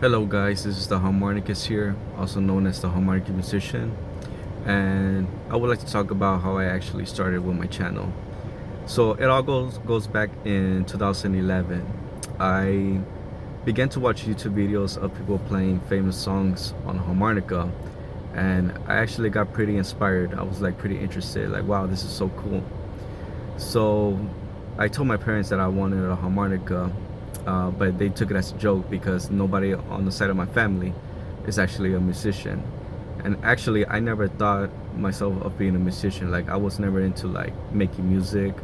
Hello guys, this is the harmonicist here, also known as the harmonica musician, and I would like to talk about how I actually started with my channel. So it all goes back in 2011. I began to watch YouTube videos of people playing famous songs on harmonica, and I actually got pretty inspired. I was like pretty interested, like wow, this is so cool. So I told my parents that I wanted a harmonica, but they took it as a joke because nobody on the side of my family is actually a musician. And actually, I never thought myself of being a musician. Like I was never into like making music.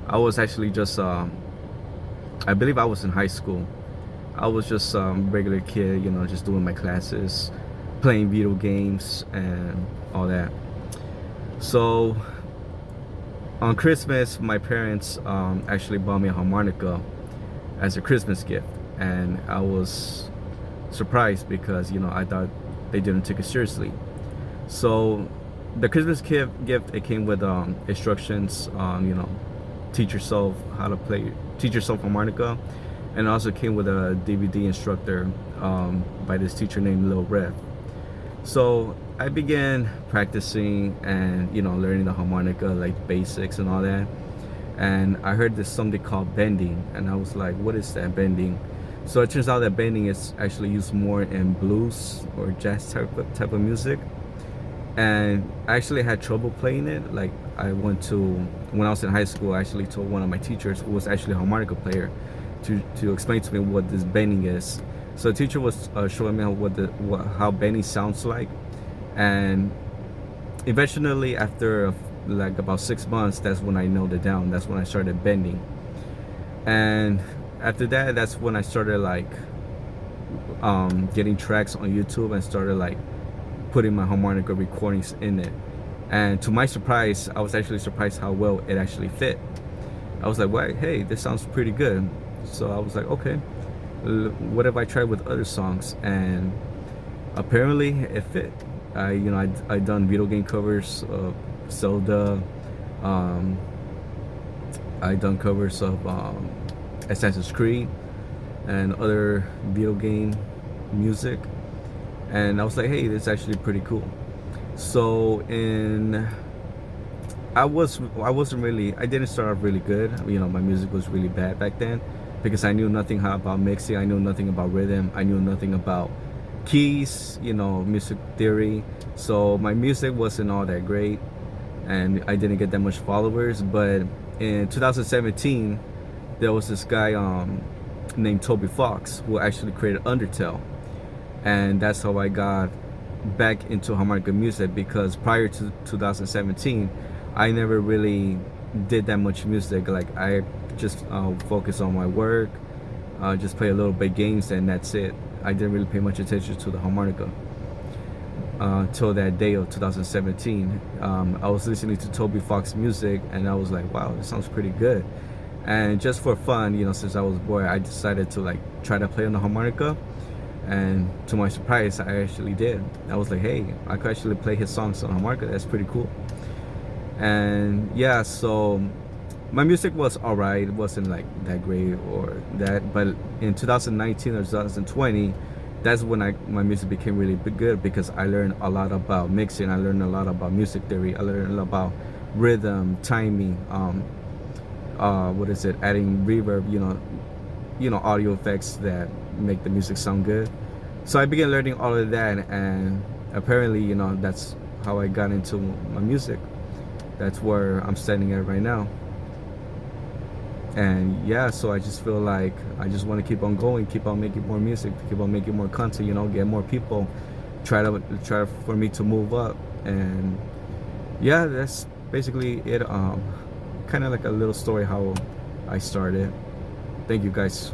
I was actually just, I believe I was in high school. I was just regular kid, you know, just doing my classes, playing video games and all that. So on Christmas, my parents actually bought me a harmonica as a Christmas gift, and I was surprised because I thought they didn't take it seriously. So the Christmas gift it came with instructions on teach yourself how to play, teach yourself harmonica, and also came with a DVD instructor by this teacher named Lil Rev. So I began practicing and learning the harmonica, like basics and all that. And I heard there's something called bending, and I was like, what is that bending? So it turns out that bending is actually used more in blues or jazz type of music. And I actually had trouble playing it. Like when I was in high school, I actually told one of my teachers, who was actually a harmonica player, to explain to me what this bending is. So the teacher was showing me how bending sounds like, and eventually after like about 6 months, that's when I nailed it down. That's when I started bending, and after that, that's when I started like getting tracks on YouTube and started like putting my harmonica recordings in it. And to my surprise, I was actually surprised how well it actually fit. I was like, well, hey, this sounds pretty good. So I was like, okay, what if I tried with other songs? And apparently it fit. I done video game covers of Zelda. I done covers of Assassin's Creed and other video game music. And I was like, hey, this is actually pretty cool. So I didn't start off really good. My music was really bad back then because I knew nothing about mixing. I knew nothing about rhythm. I knew nothing about keys, music theory. So my music wasn't all that great, and I didn't get that much followers. But in 2017, there was this guy named Toby Fox who actually created Undertale, and that's how I got back into harmonica music, because prior to 2017 I never really did that much music. Like I just focused on my work, just play a little bit games, and that's it. I didn't really pay much attention to the harmonica till that day of 2017. I was listening to Toby Fox music, and I was like, wow, this sounds pretty good. And just for fun, since I was bored, I decided to like try to play on the harmonica. And to my surprise, I actually did. I was like, hey, I could actually play his songs on harmonica. That's pretty cool. And yeah, so my music was alright. It wasn't like that great or that. But in 2019 or 2020, that's when my music became really good, because I learned a lot about mixing. I learned a lot about music theory. I learned a lot about rhythm, timing, adding reverb, audio effects that make the music sound good. So I began learning all of that, and apparently, that's how I got into my music. That's where I'm standing at right now. And yeah, so I just feel like I just want to keep on going, keep on making more music, keep on making more content, get more people, try for me to move up. And yeah, that's basically it. Kind of like a little story how I started. Thank you guys.